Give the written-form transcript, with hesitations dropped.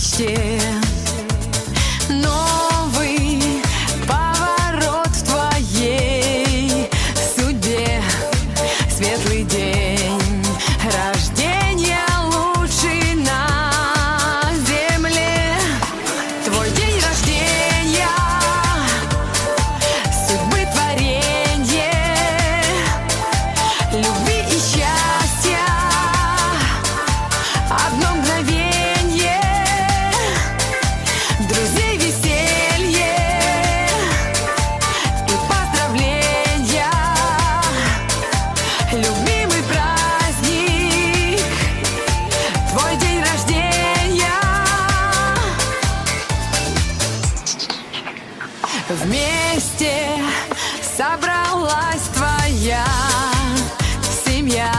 мечте. Новый поворот в твоей судьбе, светлый день рождения лучший на земле. Твой день рождения, судьбы творенье, любви и счастья, одно мгновенье, друзей веселье и поздравления. Любимый праздник, твой день рождения. Вместе собралась твоя семья.